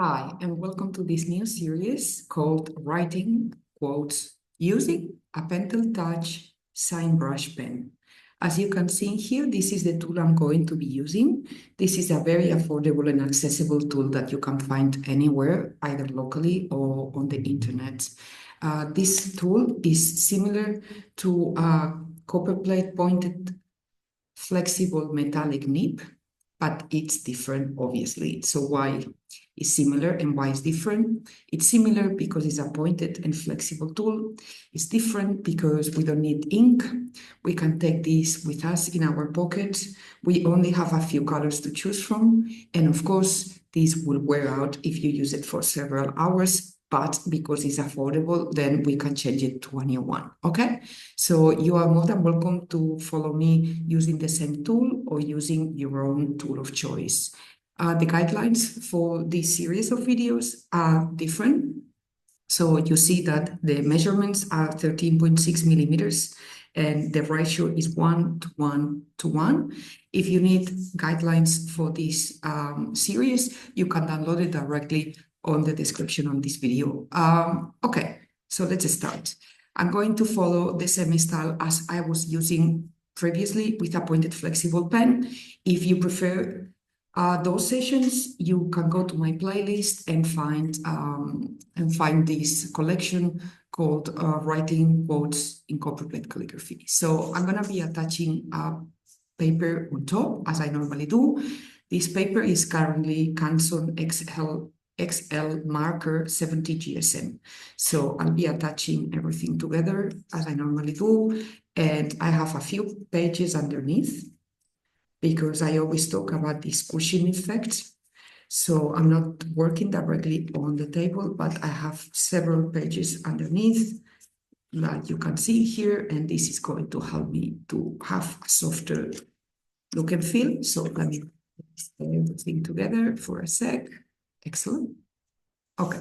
Hi, and welcome to this new series called Writing Quotes Using a Pentel Touch Sign Brush Pen. As you can see here, this is the tool I'm going to be using. This is a very affordable and accessible tool that you can find anywhere, either locally or on the internet. This tool is similar to a copper plate pointed flexible metallic nib, but it's different, obviously. So why is similar and why is different? It's similar because it's a pointed and flexible tool. It's different because we don't need ink. We can take this with us in our pocket. We only have a few colors to choose from. And of course, this will wear out if you use it for several hours. But because it's affordable, then we can change it to a new one, okay? So you are more than welcome to follow me using the same tool or using your own tool of choice. The guidelines for this series of videos are different. So you see that the measurements are 13.6 millimeters and the ratio is 1 to 1 to 1. If you need guidelines for this series, you can download it directly on the description on this video. Okay, so let's start. I'm going to follow the same style as I was using previously with a pointed flexible pen. If you prefer those sessions, you can go to my playlist and find this collection called Writing Quotes in Copper Plate Calligraphy. So I'm gonna be attaching a paper on top, as I normally do. This paper is currently Canson XL marker 70 GSM. So I'll be attaching everything together as I normally do. And I have a few pages underneath because I always talk about this cushion effect. So I'm not working directly on the table, but I have several pages underneath that you can see here, and this is going to help me to have a softer look and feel. So let me put everything together for a sec. Excellent. Okay,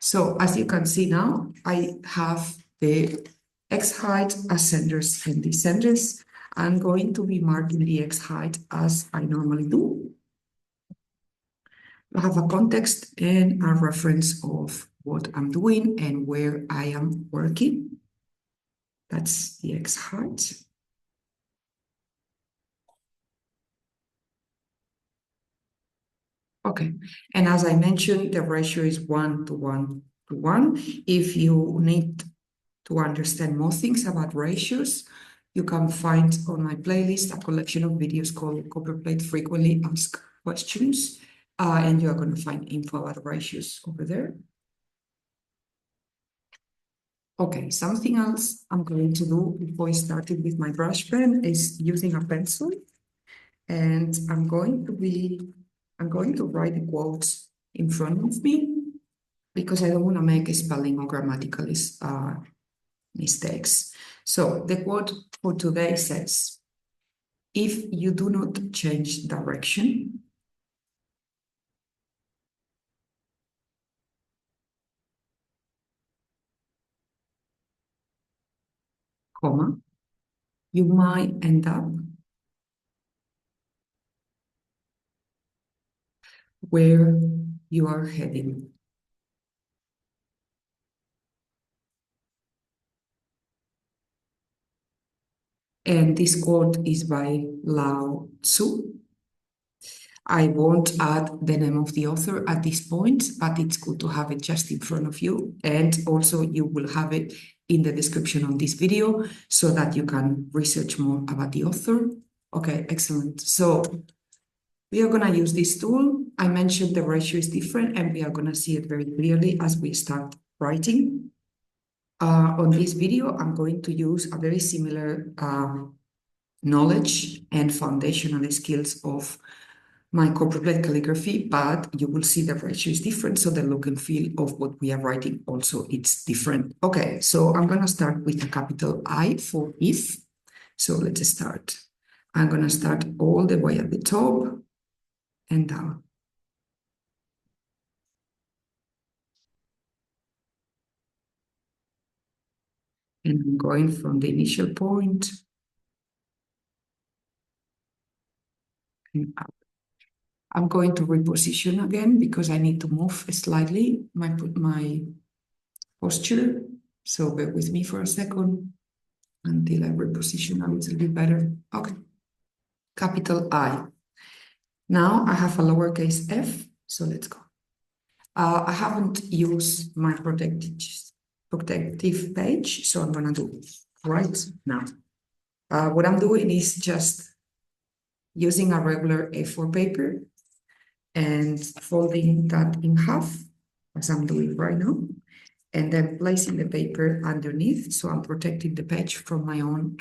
so as you can see now, I have the X height ascenders and descenders. I'm going to be marking the X height as I normally do. I have a context and a reference of what I'm doing and where I am working. That's the X height. Okay, and as I mentioned, the ratio is 1 to 1 to 1. If you need to understand more things about ratios, you can find on my playlist a collection of videos called Copper Plate Frequently Asked Questions, and you are going to find info about ratios over there. Okay, something else I'm going to do before I started with my brush pen is using a pencil, and I'm going to write the quotes in front of me because I don't want to make spelling or grammatical mistakes. So the quote for today says, if you do not change direction, comma, you might end up where you are heading. And this quote is by Lao Tzu. I won't add the name of the author at this point, but it's good to have it just in front of you. And also you will have it in the description on this video so that you can research more about the author. Okay, excellent. So we are gonna use this tool. I mentioned the ratio is different and we are gonna see it very clearly as we start writing. On this video, I'm going to use a very similar knowledge and foundational skills of my copper plate calligraphy, but you will see the ratio is different, so the look and feel of what we are writing also it's different. Okay, so I'm gonna start with a capital I for if. So let's start. I'm gonna start all the way at the top and down. And I'm going from the initial point and up. I'm going to reposition again because I need to move slightly my posture. So bear with me for a second until I reposition a little bit better. Okay, capital I. Now I have a lowercase f, so let's go. I haven't used my protective page, so I'm gonna do it right now. What I'm doing is just using a regular A4 paper and folding that in half, as I'm doing right now, and then placing the paper underneath, so I'm protecting the page from my own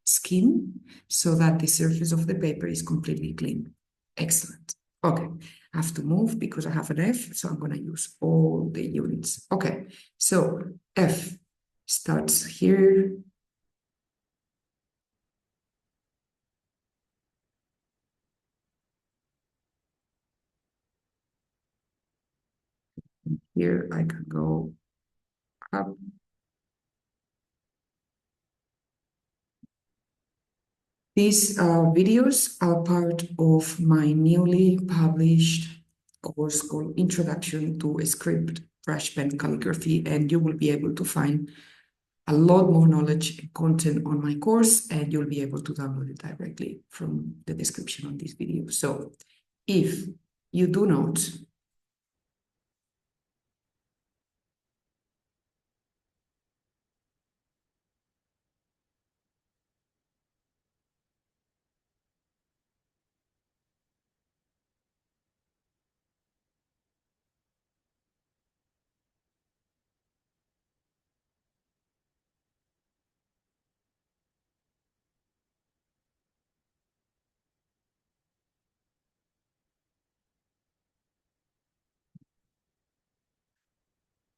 skin, so that the surface of the paper is completely clean. Excellent. Okay, I have to move because I have an F, so I'm gonna use all the units. Okay, so F starts here. Here I can go up. These videos are part of my newly published course called Introduction to Script Brush Pen Calligraphy, and you will be able to find a lot more knowledge and content on my course, and you'll be able to download it directly from the description on this video. So if you do not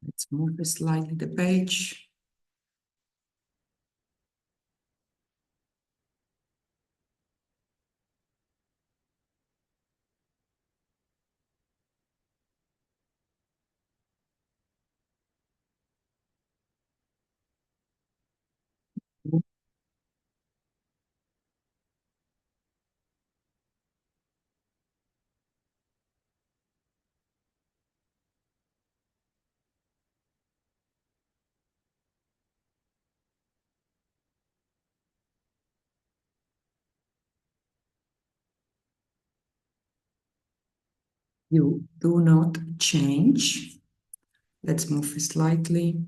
let's move slightly the page. You do not change. Let's move slightly.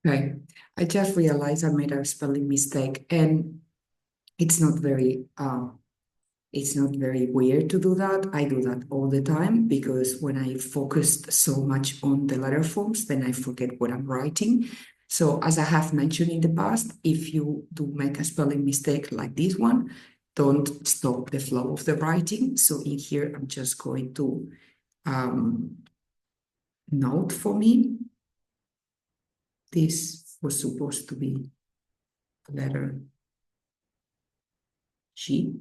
Okay, I just realized I made a spelling mistake, and it's not very weird to do that. I do that all the time because when I focused so much on the letter forms, then I forget what I'm writing. So as I have mentioned in the past, if you do make a spelling mistake like this one, don't stop the flow of the writing. So in here, I'm just going to note for me, this was supposed to be letter G.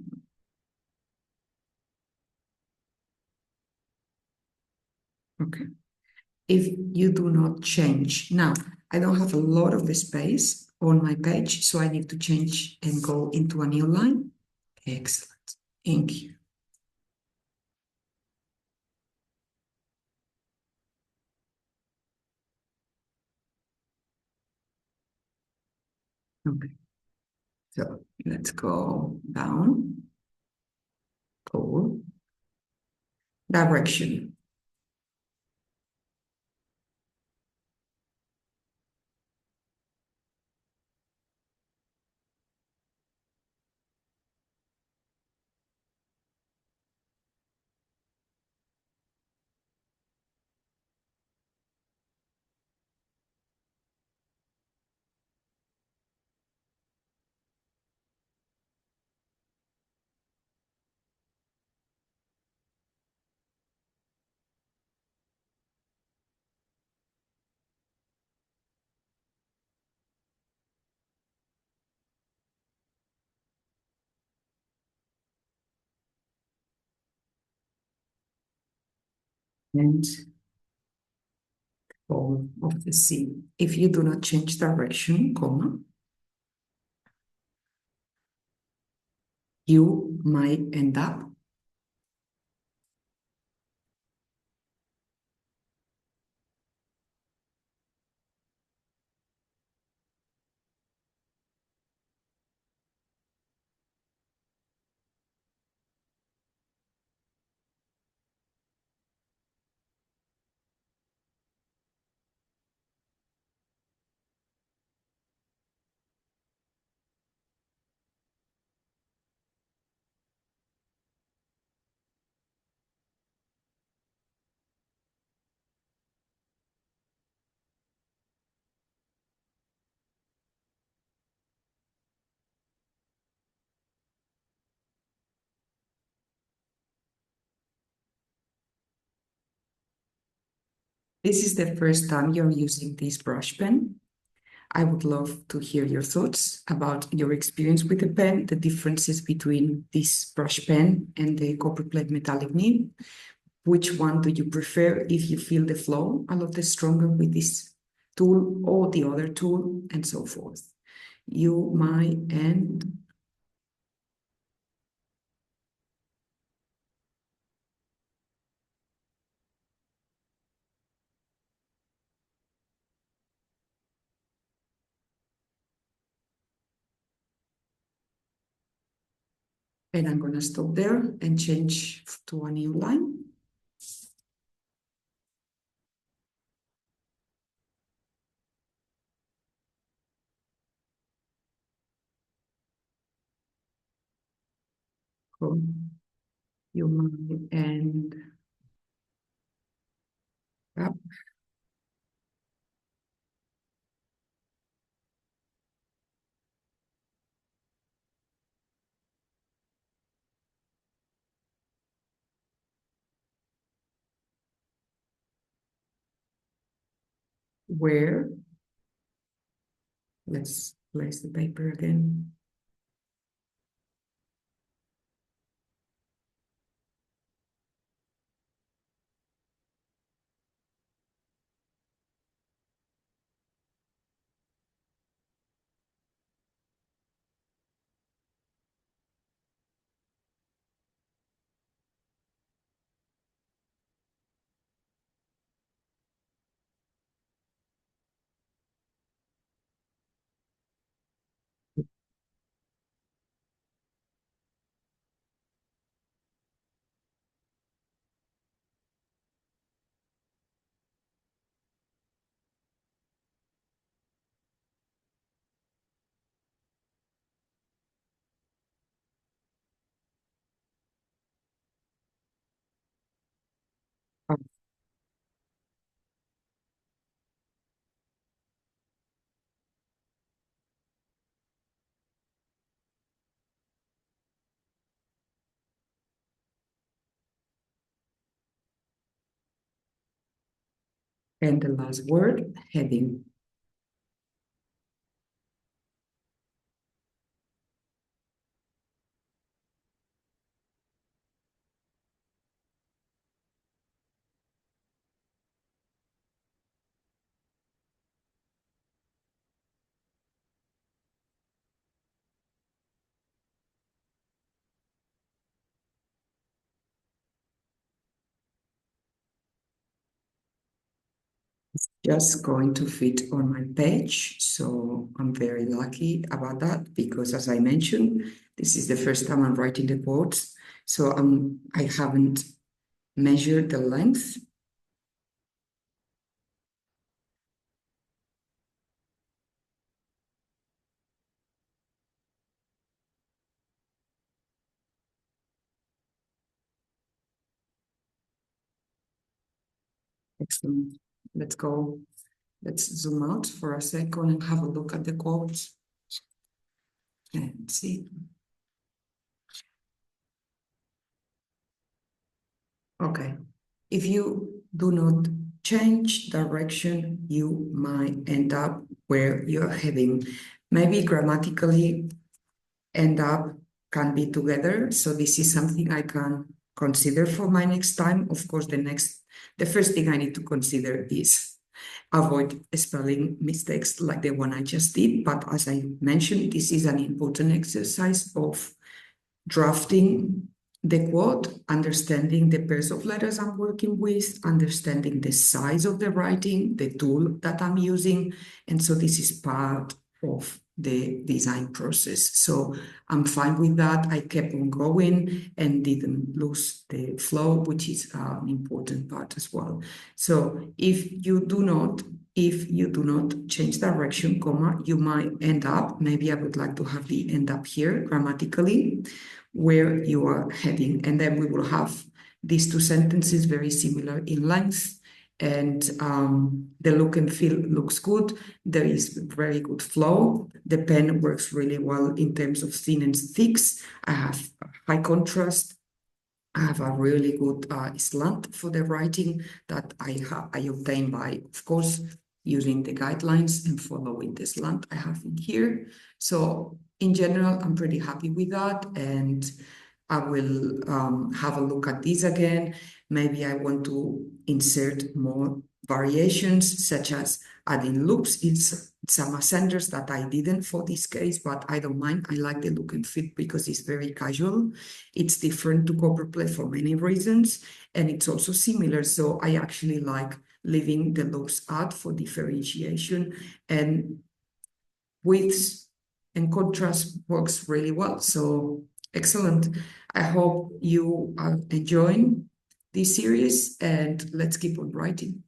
Okay. If you do not change. Now, I don't have a lot of the space on my page, so I need to change and go into a new line. Excellent. Thank you. Okay. So let's go down. Pull. Direction. and fall of the sea. If you do not change direction, comma, you might end up This is the first time you're using this brush pen. I would love to hear your thoughts about your experience with the pen, the differences between this brush pen and the copperplate metallic nib. Which one do you prefer if you feel the flow a lot stronger with this tool or the other tool, and so forth. You might end and I'm going to stop there and change to a new line. So you might end up where, let's place the paper again. And the last word, heading. Just going to fit on my page. So I'm very lucky about that because, as I mentioned, this is the first time I'm writing the quotes. So I haven't measured the length. Excellent. Let's go. Let's zoom out for a second and have a look at the quotes and see. Okay. If you do not change direction, you might end up where you're heading. Maybe grammatically end up can be together. So this is something I can consider for my next time. Of course, the first thing I need to consider is avoid spelling mistakes like the one I just did. But as I mentioned, this is an important exercise of drafting the quote, understanding the pairs of letters I'm working with, understanding the size of the writing, the tool that I'm using. And so this is part of the design process. So I'm fine with that. I kept on going and didn't lose the flow, which is an important part as well. So if you do not change direction, comma, you might end up, maybe I would like to have the end up here grammatically, where you are heading. And then we will have these two sentences very similar in length, and the look and feel looks good. There is very good flow. The pen works really well in terms of thin and thicks. I have high contrast. I have a really good slant for the writing that I obtain by, of course, using the guidelines and following the slant I have in here. So in general, I'm pretty happy with that, and I will have a look at this again. Maybe I want to insert more variations, such as adding loops in some ascenders that I didn't for this case, but I don't mind. I like the look and feel because it's very casual. It's different to copperplate for many reasons, and it's also similar. So I actually like leaving the loops out for differentiation, and widths and contrast works really well. So excellent. I hope you are enjoying this series, and let's keep on writing.